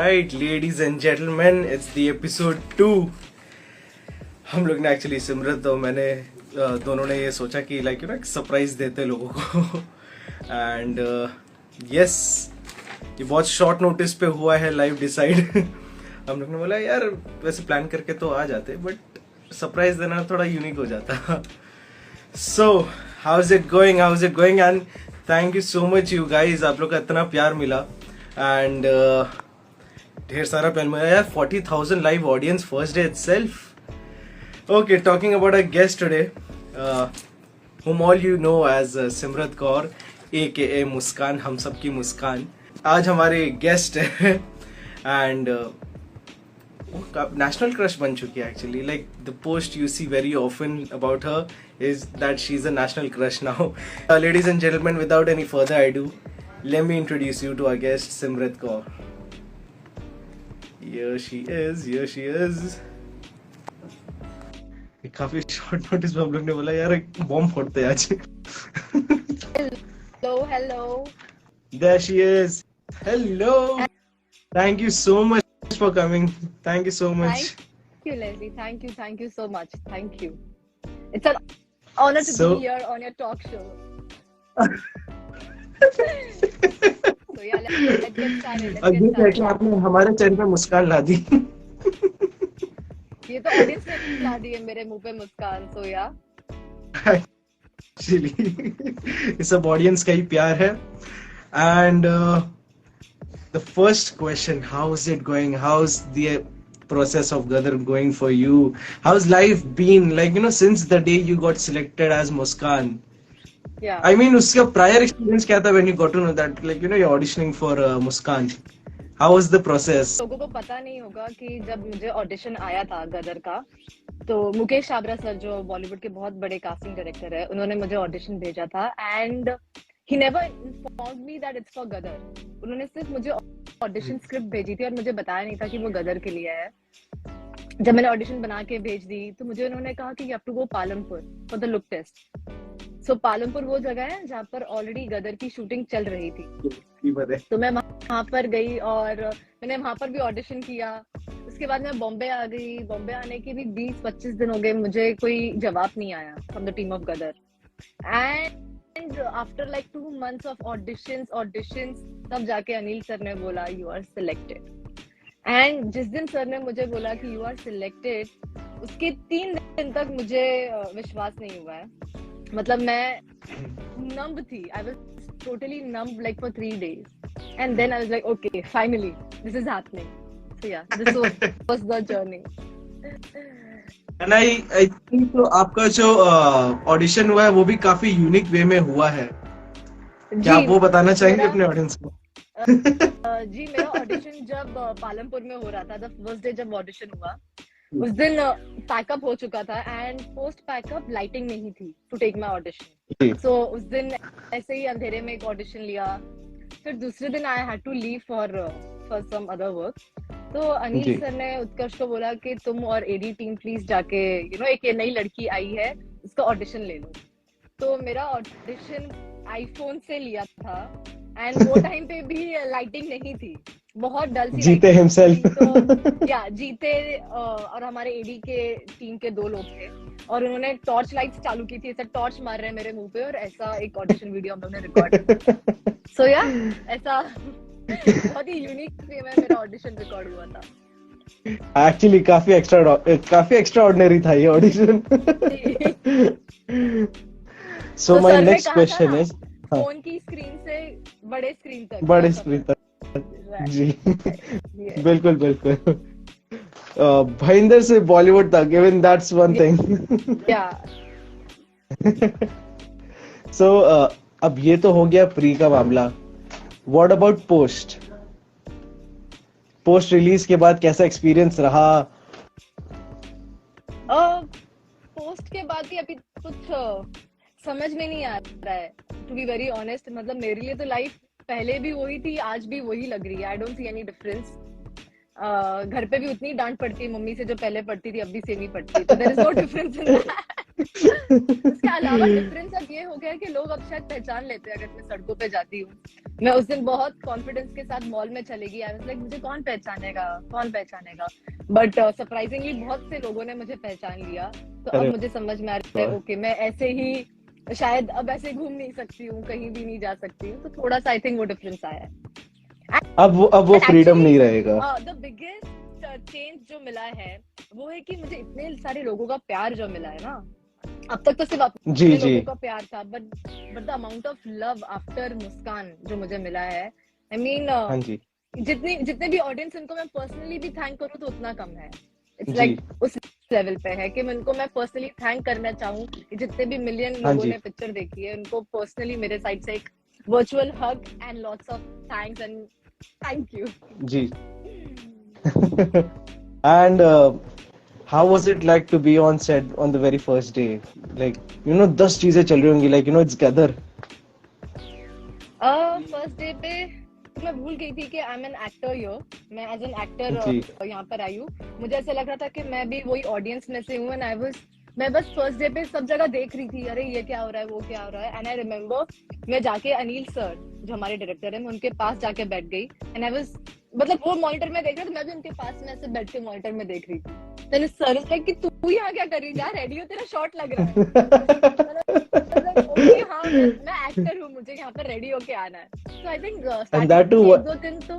Alright, ladies and gentlemen, it's the episode 2. हम लोग ने एक्चुअली सिमरत और मैंने दोनों ने ये सोचा कि लाइक यू नो एक सरप्राइज देते लोगों को एंड यस ये बहुत शॉर्ट नोटिस पे हुआ है लाइव डिसाइड हम लोग ने बोला यार वैसे प्लान करके तो आ जाते बट सरप्राइज देना थोड़ा यूनिक हो जाता. So how is it going and thank you so much you guys. आप लोग का इतना प्यार मिला एंड ढेर सारा प्यार मिला यार. 40,000 live audience first day itself. Okay, talking about our guest today, whom all you know as Simrat Kaur aka मुस्कान, हम सब की मुस्कान. आज हमारे गेस्ट है एंड नेशनल क्रश बन चुकी है actually. Like the post you see very often about her is that she's a national crush now. Ladies and gentlemen, without any further ado, let me introduce you to our guest Simrat Kaur. Here she is. काफी short notice में हम लोग ने बोला यार एक bomb फोड़ते हैं आज. Hello. There she is. Hello. Thank you so much for coming. Thank you so much. Thank you, Leslie. Thank you so much. Thank you. It's an honor to be here on your talk show. So yeah, let's get started. आपने हमारे channel पे मुस्कान ला दी. ये तो audience ने ला दी है मेरे मुंह पे मुस्कान. So yeah. Actually, ये सब ऑडियंस का ही प्यार है. And the first question, how is it going? How's the process of Gadar going for you? How's life been like, you know, since the day you got selected as Muskan? Yeah. I mean, उसका prior experience क्या था when you got to know that, like, you know, you're auditioning for Muskan? How was the process? लोगों को पता नहीं होगा कि जब मुझे ऑडिशन आया था गदर का, तो मुकेश छाबरा सर जो बॉलीवुड के बहुत बड़े कास्टिंग डायरेक्टर है, उन्होंने मुझे ऑडिशन भेजा था and he never informed me that it's for गदर. उन्होंने सिर्फ मुझे ऑडिशन स्क्रिप्ट भेजी थी और मुझे बताया नहीं था कि वो गदर के लिए है. जब मैंने ऑडिशन बना के भेज दी तो मुझे उन्होंने कहा कि you have to go Palampur for the look test. So Palampur वो जगह है जहाँ पर ऑलरेडी गदर की शूटिंग चल रही थी. तो मैं वहां पर गई और मैंने वहां पर भी ऑडिशन किया. उसके बाद मैं बॉम्बे आ गई. बॉम्बे आने के भी 20-25 दिन हो गए, मुझे कोई जवाब नहीं आया from the team of Gadar. And after like 2 months of auditions तब जाके अनिल सर ने बोला यू आर सिलेक्टेड. एंड जिस दिन सर ने मुझे बोला कि यू आर सिलेक्टेड, उसके 3 दिन तक मुझे विश्वास नहीं हुआ है. मतलब मैं नंब थी. I was totally numb like for 3 days. And then I was like, okay, finally, this is happening. So yeah, this was the journey. And I think तो आपका जो ऑडिशन हुआ है वो भी काफी यूनिक वे में हुआ है. क्या आप वो बताना चाहेंगे अपने ऑडियंस को? जी, मेरा ऑडिशन जब पालमपुर में हो रहा था, द फर्स्ट डे जब ऑडिशन हुआ, उस दिन पैकअप हो चुका था एंड पोस्ट पैकअप लाइटिंग नहीं थी टू टेक माय ऑडिशन. सो उस दिन ऐसे ही अंधेरे में एक ऑडिशन लिया. फिर दूसरे दिन I had to leave for some other work. तो अनिल सर ने उत्कर्ष को बोला कि तुम और एडी टीम प्लीज जाके यू नो एक नई लड़की आई है उसका ऑडिशन ले लो. तो मेरा ऑडिशन आईफोन से लिया था एंड वो टाइम पे भी लाइटिंग नहीं थी, बहुत डल सी. जीते हिमसेल्फ. तो या जीते और हमारे एडी के टीम के 2 लोग थे और उन्होंने टॉर्च लाइट्स चालू की थी. ऐसा टॉर्च मार रहे हैं मेरे मुंह पे और ऐसा एक ऑडिशन वीडियो हम लोग ने रिकॉर्ड. सो या ऐसा बहुत ही यूनिक वे में मेरा ऑडिशन रिकॉर्ड हुआ था. एक्चुअली काफी एक्स्ट्रा ऑर्डिनरी था ये audition. So my next question is phone की स्क्रीन से बड़े स्क्रीन तक. जी बिल्कुल. भइंदर से बॉलीवुड तक, इवन दैट्स वन थिंग. या सो अब ये तो हो गया प्री का मामला. व्हाट अबाउट पोस्ट रिलीज के बाद कैसा एक्सपीरियंस रहा? पोस्ट के बाद भी अभी कुछ समझ में नहीं आ रहा है टू बी वेरी ऑनेस्ट. मतलब मेरे लिए तो लाइफ पहले भी वही थी, आज भी वही लग रही है. I don't see any difference. घर पे भी उतनी डांट पड़ती है मम्मी से जो पहले पड़ती थी, अब भी सेम ही पड़ती है. तो there is no difference in that. उसके अलावा डिफरेंस अब ये हो गया है कि लोग अब शायद पहचान लेते हैं अगर मैं सड़कों पे जाती हूँ। मैं उस दिन बहुत कॉन्फिडेंस के साथ मॉल में चली गई, आई वाज लाइक मुझे कौन पहचानेगा, कौन पहचानेगा। बट सरप्राइजिंगली बहुत से लोगों ने मुझे पहचान लिया। तो अब अरे मुझे समझ में आ रहा है, ओके मैं ऐसे ही शायद अब ऐसे घूम नहीं सकती हूँ, कहीं भी नहीं जा सकती हूँ। तो थोड़ा सा आई थिंक वो डिफरेंस आया है। अब वो एंड फ्रीडम एक्चुअली नहीं रहेगा। द बिगेस्ट चेंज जो मिला है वो है कि मुझे इतने सारे लोगों का प्यार जो मिला है ना। अब तक तो सिर्फ जी अपने जी। लोगों का प्यार था, but the amount of love after Muskaan जो मुझे मिला है, आई मीन हाँ जी। जितने जितने भी ऑडियंस उनको मैं पर्सनली भी थैंक करूँ तो उतना कम है। इट्स जी। लाइक उस लेवल पे है कि मैं उनको मैं पर्सनली थैंक करना चाहूँ कि जितने भी मिलियन हाँ लोगों जी। ने पिक्चर देखी है उनको पर्सनली मेरे साइड से एक virtual hug and lots of thanks and thank you. जी। And how was it like to be on set on the very first day? Like, 10 चीजें चल रही होंगी, like, it's Gadar. First day पे तो मैं भूल गई थी कि I am an actor here. मैं एज एन जी एक्टर यहाँ पर आई हूँ। मुझे ऐसा लग रहा था कि मैं भी वही ऑडियंस में से हूँ एंड आई वाज मैं बस फर्स्ट डे पे सब जगह देख रही थी, अरे ये क्या हो रहा है, वो क्या हो रहा है। एंड आई रिमेम्बर मैं जाके अनिल सर जो हमारे डायरेक्टर है, मैं उनके पास जाके बैठ गई एंड आई वाज मतलब वो मॉनिटर में देख रहे थे, मैं भी उनके पास में ऐसे बैठ के मॉनिटर में देख रही थी। देन सर इज लाइक कि तू यहाँ क्या कर रही है, जा रेडी हो, तेरा शॉट लग रहा है। ओके हाँ मैं एक्टर हूँ, मुझे यहाँ पर रेडी होके आना है। तो I think and starting that too के एक दो दिन तो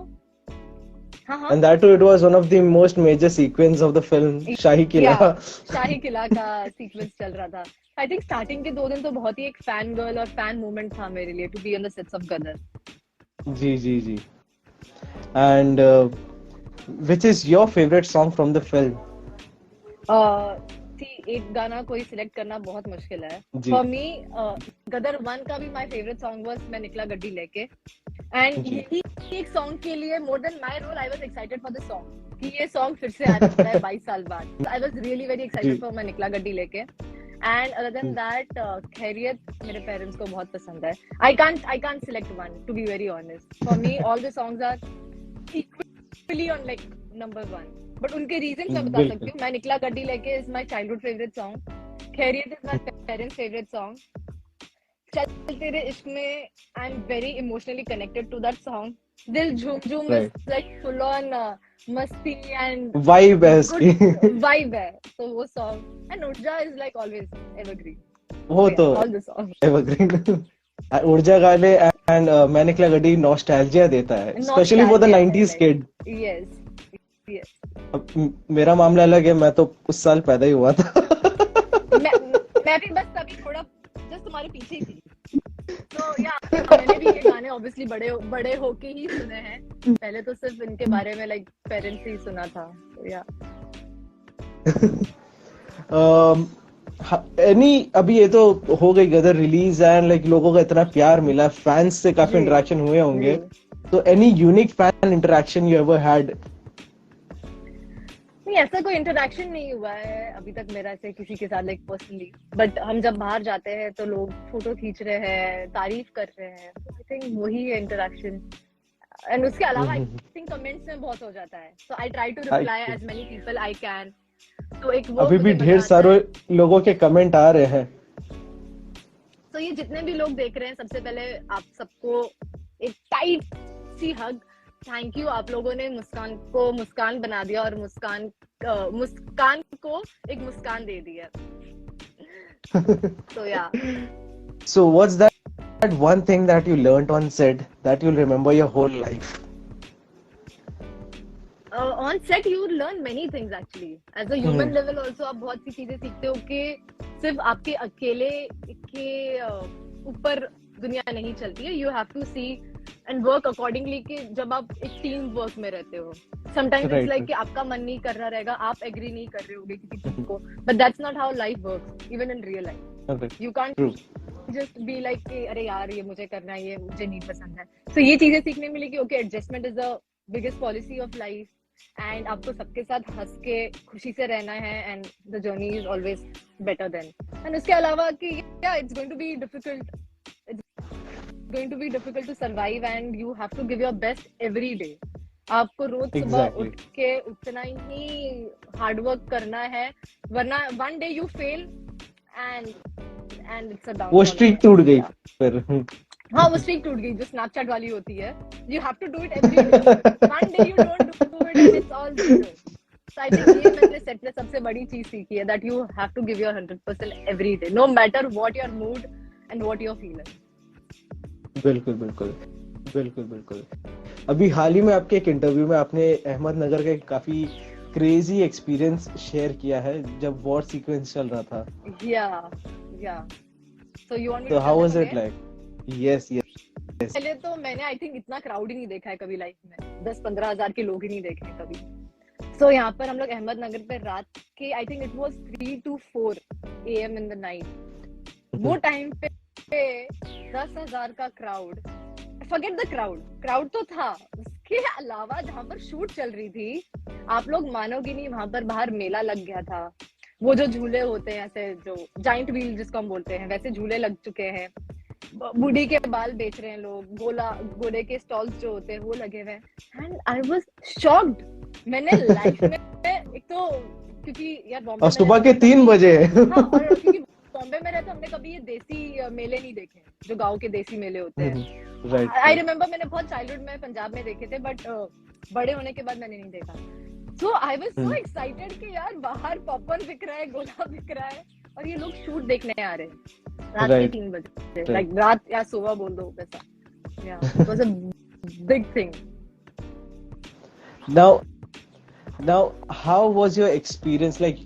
हाँ हाँ and that too it was one of the most major sequence of the film, Shahi या Kila. शाही किला का सीक्वेंस चल रहा था। आई थिंक स्टार्टिंग के 2 दिन तो बहुत ही एक फैन गर्ल और फैन मोमेंट था मेरे लिए to be on the sets of Gadar. जी जी जी। And which is your favorite song from the film? थी एक गाना कोई सिलेक्ट करना बहुत मुश्किल है जी फॉर मी। गदर 1 का भी माय फेवरेट सॉन्ग वाज मैं निकला गड्डी लेके। एंड जी यही एक सॉन्ग के लिए more than my role I was excited for the song कि ये सॉन्ग फिर से आता है 22 साल बाद। I was really very excited जी। फॉर मैं निकला गड्डी लेके। एंड अदर देन दैट खैरियत मेरे पेरेंट्स को बहुत पसंद है। I can't select one to be very honest. For me all the songs are equally on like number 1। But उनके रीजन मैं बता सकती बिल्कुल। हूँ। मैं निकला गड्डी लेके is my childhood favourite song. खैरियत is my parents favourite song. चल तेरे इश्क में I am very emotionally connected to that song. दिल झूम झूम is Right. Like full on मस्ती एंड Vibe है उसकी। गुड वाइब है। तो वो सॉन्ग एंड ऊर्जा इज लाइक ऑलवेज एवरग्रीन। वो So तो yeah, all the songs. evergreen. ऊर्जा गाने एंड मैं निकला गड्डी नॉस्टैल्जिया देता है, स्पेशली फॉर द Nostalgia है 90s like kid. yes, yes. अब मेरा मामला अलग है, मैं तो उस साल पैदा ही हुआ था। मैं भी बस तभी थोड़ा जस्ट तुम्हारे पीछे ही थी। तो या मैंने भी ये गाने ऑब्वियसली बड़े बड़े होके ही सुने हैं। पहले तो सिर्फ इनके बारे में लाइक पेरेंट्स ही सुना था। तो या एनी अभी ये तो हो गई गदर रिलीज एंड लाइक लोगों का इतना प्यार मिला, फैंस से काफी जी इंटरेक्शन हुए होंगे, जी। तो any unique fan interaction you ever had? नहीं ऐसा कोई इंटरेक्शन नहीं हुआ है अभी तक मेरा ऐसे किसी के साथ लाइक पर्सनली। बट हम जब बाहर जाते हैं तो लोग फोटो खींच रहे हैं, तारीफ कर रहे हैं। आई थिंक वही है इंटरेक्शन। एंड उसके अलावा आई थिंक कमेंट्स में बहुत हो जाता है। So I try to reply as many people I can. तो एक वो अभी भी मुझे ढेर मजा आता सारे है। लोगों के कमेंट आ रहे हैं। तो ये जितने भी लोग देख रहे हैं, सबसे पहले आप सबको एक टाइट सी हग। थैंक यू, आप लोगों ने मुस्कान को मुस्कान बना दिया और मुस्कान को एक मुस्कान दे दिया। तो या So what's that one thing that you learnt on set that you'll remember your whole life? On set you learn many things actually as a human level also. आप बहुत सी चीजें सीखते हो कि सिर्फ आपके अकेले के ऊपर दुनिया नहीं चलती है। You have to see and work accordingly कि जब आप एक टीम वर्क में रहते हो समटाइम्स इट्स लाइक कि आपका मन नहीं कर रहा रहेगा, आप एग्री नहीं कर रहे होगे किसी चीज को, but that's not how life works even in real life. You can't just be like कि अरे यार ये मुझे करना है, ये मुझे नहीं पसंद है। तो ये चीजें सीखने मिली कि okay adjustment is the biggest policy of life and आपको सबके साथ हंस के खुशी से रहना है and the journey is always better than. And उसके अलावा कि या it's going to be difficult, going to be difficult to survive and you have to give your best every day. आपको रोज सुबह उठ के उतना ही हार्ड वर्क करना है, वरना one day you fail and it's a वो डाउनफॉल स्ट्रीक टूट गई फिर। हाँ वो स्ट्रीक टूट गई जो स्नैपचैट वाली होती है, you have to do it every day, one day you don't do it and it's all zero. So I think ये मैंने सेट में सबसे बड़ी चीज सीखी है, that you have to give your 100% every day, no matter what your mood and what your feeling. बिल्कुल बिल्कुल बिल्कुल बिल्कुल। अभी हाल ही में आपके एक इंटरव्यू में आपने अहमदनगर का एक काफी क्रेजी एक्सपीरियंस शेयर किया है जब वॉर सीक्वेंस चल रहा था। या so you want me to to how tell was them it like? Yes yes. पहले तो मैंने आई थिंक इतना क्राउड ही नहीं देखा है कभी लाइफ में, 10-15 हजार के लोग ही नहीं देखे हैं कभी। सो यहाँ पर हम लोग अहमदनगर पे रात के I think it was 3 to 4 AM in the night, वो टाइम पे 10,000 का क्राउड, फॉरगेट द क्राउड तो था, उसके अलावा जहाँ पर शूट चल रही थी आप लोग मानोगे नहीं, वहां पर बाहर मेला लग गया था, वो जो झूले होते हैं ऐसे जो जाइंट व्हील जिसको हम बोलते हैं वैसे झूले लग चुके हैं, बूढ़ी के बाल बेच रहे हैं लोग, घोड़े के स्टॉल्स जो होते हैं वो लगे हुए हैं एंड आई वाज शॉक्ड। मैंने लाइफ में एक तो क्योंकि यार बॉम्बे और में सुबह रहते के 3 बजे। हाँ और क्योंकि बॉम्बे में रहते हमने कभी ये देसी मेले नहीं देखे जो गांव के देसी मेले होते हैं। राइट आई रिमेम्बर मैंने बहुत चाइल्डहुड में पंजाब में देखे थे बट बड़े होने के बाद मैंने नहीं देखा। सो आई वाज सो एक्साइटेड कि यार बाहर पॉपकॉर्न बिक रहा है, गोला बिक रहा है और ये लोग शूट देखने आ रहे हैं रात के 3 बजे, लाइक रात या सुबह बोल दो वैसा। या it was a big thing. Now how was your experience like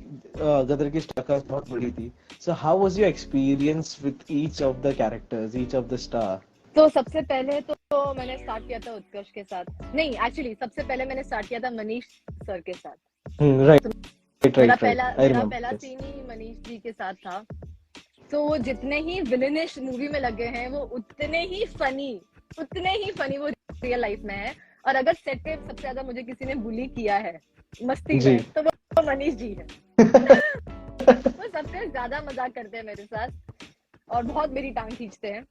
गदर की स्टारकास्ट बहुत बड़ी थी, so how was your experience with each of the characters, each of the star? तो सबसे पहले तो मैंने स्टार्ट किया था उत्कर्ष के साथ, नहीं एक्चुअली सबसे पहले मैंने स्टार्ट किया था मनीष सर के साथ। राइट मेरा पहला सीन ही मनीष जी के साथ था। तो वो जितने ही विलेनिश मूवी में लगे हैं वो उतने ही फनी वो रियल लाइफ में है। और अगर सेट पे सबसे ज्यादा मुझे किसी ने बुली किया है मस्ती में तो वो मनीष जी है। वो सबसे ज्यादा मजाक करते हैं मेरे साथ और बहुत मेरी टांग खींचते हैं,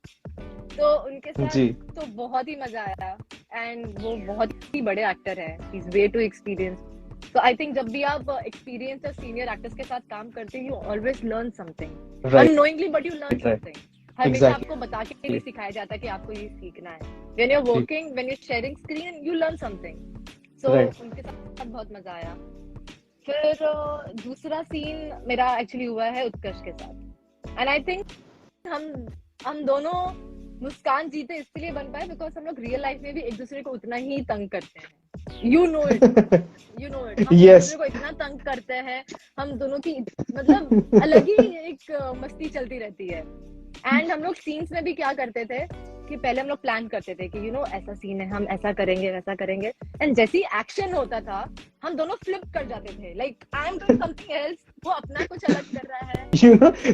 तो उनके साथ तो बहुत ही मजा आया। एंड वो बहुत ही बड़े एक्टर हैं, he is way too experience. तो आई थिंक जब भी आप एक्सपीरियंस और सीनियर एक्टर्स के साथ काम करते हैं you always learn something unknowingly, but you learn something. हमेशा आपको बता के नहीं सिखाया जाता कि आपको ये सीखना है। When you are working, when you are sharing screen, you learn something. So उनके साथ बहुत मजा आया। फिर दूसरा सीन मेरा एक्चुअली हुआ है उत्कर्ष के साथ एंड आई थिंक हम दोनों मुस्कान जीते इसलिए बन पाए बिकॉज हम लोग रियल लाइफ में भी एक दूसरे को उतना ही तंग करते हैं। You know it. हम एक दूसरे को इतना तंग करते हैं, हम दोनों की मतलब अलग ही एक मस्ती चलती रहती है। एंड हम लोग सीन्स में भी क्या करते थे कि पहले हम लोग प्लान करते थे कि ऐसा सीन है, हम ऐसा करेंगे वैसा करेंगे, एंड जैसे ही एक्शन होता था हम दोनों फ्लिप कर जाते थे, like I am doing something else, वो अपना कुछ अलग कर रहा है।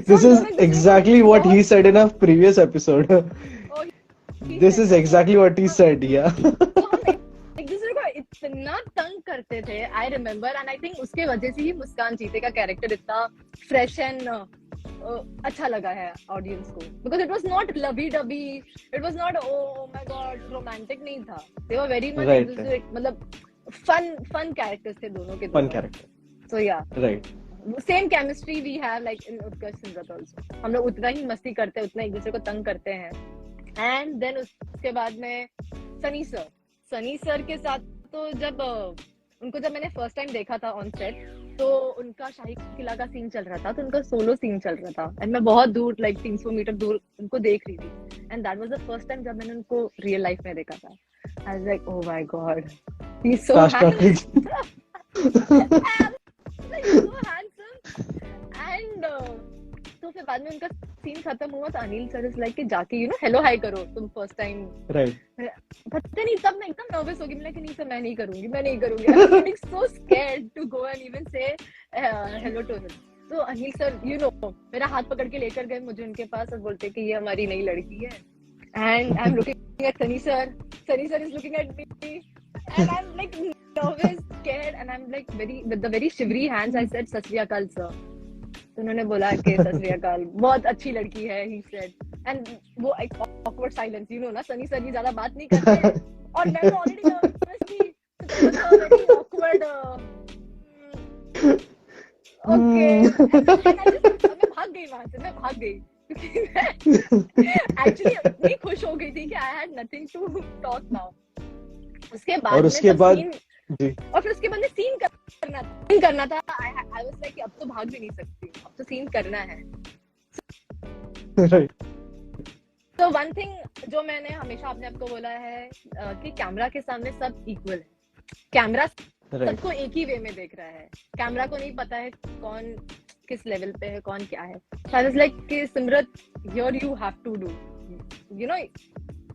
This is exactly what he said in a previous episode. This is exactly what he said, yeah. एक दूसरे को इतना तंग करते थे, I remember. And I think उसके वजह से ही मुस्कान जीते का कैरेक्टर इतना फ्रेश एंड अच्छा लगा है ऑडियंस को, because it was not lovey dovey, it was not oh my god romantic नहीं था, दे वर वेरी मच मतलब फन कैरेक्टर्स थे दोनों के, fun character. So yeah right, same chemistry we have like in Utkarsh Simrat also. हम लोग उतना ही मस्ती करते हैं, उतना एक दूसरे को तंग करते हैं। एंड देन उसके बाद में सनी सर के साथ तो जब मैंने फर्स्ट टाइम देखा था ऑन सेट, तो उनका शाही किला का सीन चल रहा था, तो उनका सोलो सीन चल रहा था एंड मैं बहुत दूर लाइक 300 मीटर दूर उनको देख रही थी। And that was the first time जब मैंने उनको रियल लाइफ में देखा था। I was like oh my God, he is so handsome, and तो फिर बाद में उनका सीन खत्म हुआ तो अनिल सर इज लाइक कि जाके हेलो हाय करो तुम फर्स्ट टाइम, राइट? पता नहीं तब मैं एकदम नर्वस हो गई, मैं नहीं सर मैं नहीं करूंगी I am getting so scared to go and even say hello to him. तो अनिल सर मेरा हाथ पकड़ के लेकर गए मुझे उनके पास और बोलते कि ये हमारी नई लड़की है। And I am looking at Sunny sir is looking at me and I am like nervous, scared, and I'm like with the very shivery hands I said सत श्री अकाल sir। तो उन्होंने बोला कि सत श्री अकाल, बहुत अच्छी लड़की है, he said, and वो एक awkward silence, ना सनी सर भी ज्यादा बात नहीं करते हैं और मैं तो already nervous थी, so it was a very awkward okay, and मैं भाग गई नहीं वहां से, मैं भाग गई क्योंकि मैं एक्चुअली इतनी खुश हो गई थी कि I had nothing to talk now. उसके बाद और में उसके तो बाद सीन, जी और फिर उसके बाद में सीन करना था। आई वाज लाइक अब तो भाग भी नहीं सकती, अब तो सीन करना है। राइट तो वन थिंग जो मैंने हमेशा अपने आप को बोला है कि कैमरा के सामने सब इक्वल है। कैमरा राइट सबको एक ही वे में देख रहा है, कैमरा को नहीं पता है कौन किस लेवल पे है, कौन क्या है। So I was like कि Simrat here you have to do, you know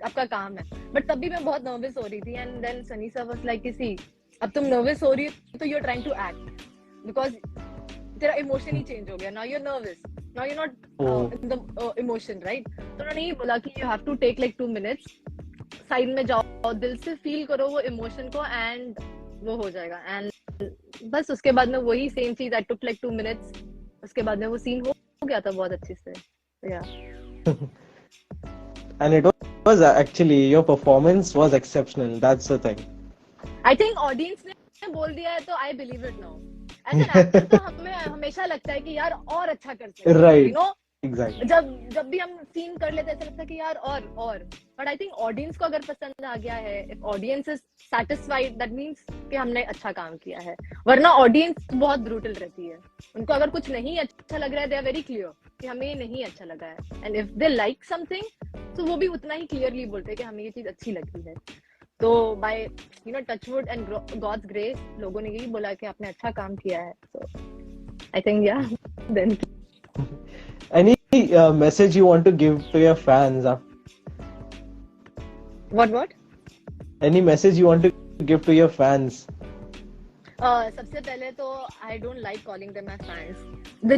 आपका काम है। बट तब भी मैं बहुत नर्वस हो रही थी and then Sunny sir was like कि सी अब तुम नर्वस हो रही हो तो you are trying to act because तेरा इमोशन ही चेंज हो गया, now you are nervous, now you not in the emotion, right. तो उन्होंने ये बोला कि you have to take like 2 minutes, side में जाओ, दिल से फील करो वो इमोशन को एंड वो हो जाएगा। एंड बस उसके बाद में वही सेम चीज, आई टुक लाइक 2 minutes, उसके बाद में वो सीन हो गया था बहुत अच्छे से। या and it was actually your performance was exceptional, that's the thing. I think audience ने बोल दिया है तो I believe it now. As an actor तो हमें हमेशा लगता है कि यार और अच्छा कर सकते हैं, Right. You know. Exactly. जब भी हम सीन कर लेते हैं ऐसा लगता है कि यार और बट आई थिंक ऑडियंस को अगर पसंद आ गया है, if audience is satisfied that means कि हमने अच्छा काम किया है। वरना ऑडियंस बहुत ब्रूटल रहती है, उनको अगर कुछ नहीं अच्छा लग रहा है दे आर वेरी क्लियर कि हमें ये नहीं अच्छा लगा है। And if they like something तो वो भी उतना ही क्लियरली बोलते हैं कि हमें ये चीज अच्छी लगी है। तो by you know touchwood and god's grace लोगों ने यही बोला कि आपने अच्छा काम किया है। So I think yeah then Any message you want to give to your fans? What Any message you want to give to your fans? सबसे पहले तो I don't like calling them my fans. The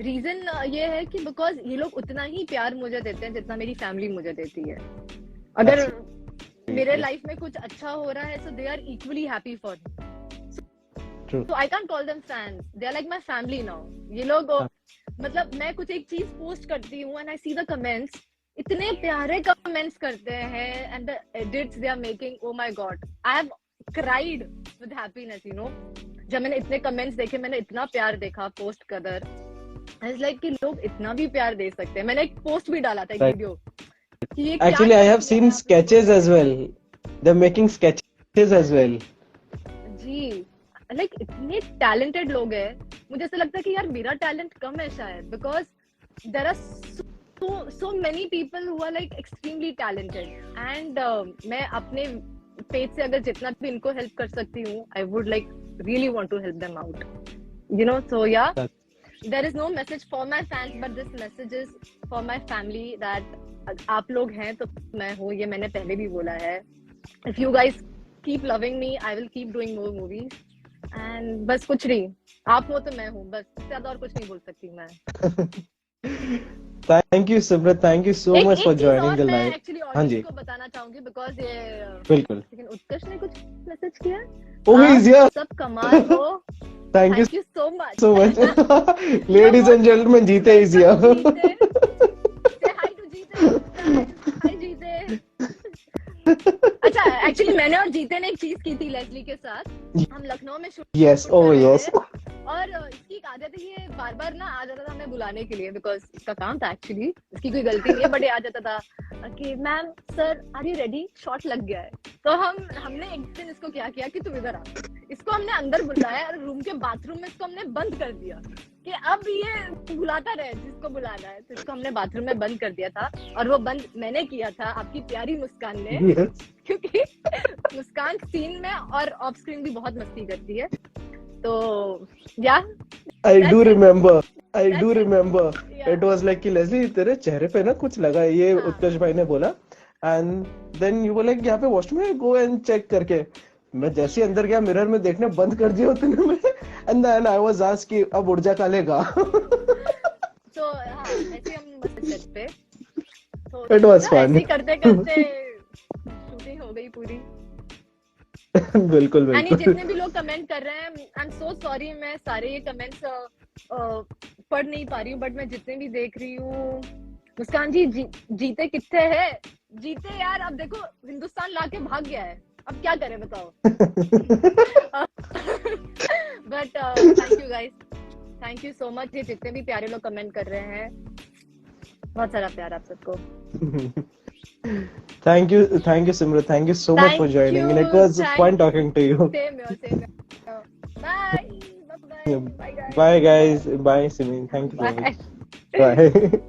reason ये है कि because ये लोग उतना ही प्यार मुझे देते हैं जितना मेरी फैमिली मुझे देती है। अगर मेरे लाइफ में कुछ अच्छा हो रहा है so they are equally happy for me, so I can't call them fans, they are like my family now. ये लोग मतलब मैं कुछ एक चीज पोस्ट करती हूँ and I see the comments, इतने प्यारे कमेंट्स करते हैं and the edits they are making, oh my god I have cried with happiness, you know. जब मैंने इतने कमेंट्स देखे, मैंने इतना प्यार देखा पोस्ट कदर, इट्स लाइक कि लोग इतना भी प्यार दे सकते हैं। मैंने एक पोस्ट भी डाला था, एक वीडियो कि ये Actually, I have seen sketches as well. They're making sketches as well. Ji like इतने टैलेंटेड लोग हैं, मुझे ऐसा लगता है कि यार मेरा टैलेंट कम है शायद, because there are so many people who are like extremely talented and मैं अपने पेज से अगर जितना भी इनको हेल्प कर सकती हूँ I would like really want to help them out, you know. So yeah, there is no message for my fans but this message is for my family that आप लोग हैं तो मैं हूँ, ये मैंने पहले भी बोला है। if you guys keep loving me I will keep doing more movies and बस कुछ नहीं, आप हो तो मैं हूँ, बस इससे ज्यादा और कुछ नहीं बोल सकती मैं। Thank you, Simrat. Thank you so much for joining the live. Actually हाँ जी, ऑडियंस को बताना चाहूंगी बिकॉज ये बिल्कुल. लेकिन उत्कर्ष ने कुछ मैसेज किया। Oh, he's here. सब कमाल हो, Thank you thank you so much so much. Ladies and gentlemen, Jeete is here. से हाय टू जीते, हाय जीते। अच्छा एक्चुअली मैंने और जीते ने एक चीज की थी लेस्ली के साथ, हम लखनऊ में Yes, oh yes. और इसकी एक आदत है ये बार बार ना आ जाता था हमें बुलाने के लिए, बिकॉज इसका काम था एक्चुअली, इसकी कोई गलती नहीं है, बट ये आ जाता था कि ma'am sir are you ready, shot लग गया है। तो हमने एक दिन इसको क्या किया कि तुम इधर आ, इसको हमने अंदर बुलाया और रूम के बाथरूम में इसको हमने बंद कर दिया कि अब ये बुलाता रहे जिसको बुलाना है। तो इसको हमने बाथरूम में बंद कर दिया था और वो बंद मैंने किया था, आपकी प्यारी मुस्कान ने। Yes. क्योंकि मुस्कान सीन में और ऑफ स्क्रीन भी बहुत मस्ती करती है। तो या I do remember. I do That's it. remember. Yeah. It was like कि लेस्ली तेरे चेहरे पे ना कुछ लगा है, ये हाँ. उत्कर्ष भाई ने बोला. And then you were like यहाँ पे वॉशरूम में go and check करके. मैं जैसे ही अंदर गया मिरर में देखने बंद कर दिया उतने में. And then I was asked कि अब ऊर्जा का लेगा. तो हाँ ऐसे हम सेट पे तो It was fun. ऐसे करते करते शूटिंग हो गई पूरी। बिल्कुल एंड ये बिल्कुल. जितने भी लोग कमेंट कर रहे हैं आई एम सो सॉरी, मैं सारे ये कमेंट्स पढ़ नहीं पा रही हूँ, बट मैं जितने भी देख रही हूँ। मुस्कान जी जीते कितने हैं, जीते यार अब देखो हिंदुस्तान लाके भाग गया है, अब क्या करें बताओ। But thank you guys, thank you so much. ये जितने भी प्यारे लोग कमेंट कर रहे हैं, बहुत सारा प्यार आप सबको। Thank you, Simran. Thank you so much for Thank joining, and it you. was fun talking to you. Same here, same here. Bye. Bye. Bye, guys. Bye, guys. Bye, Simran. Thank you so Bye. much. Bye.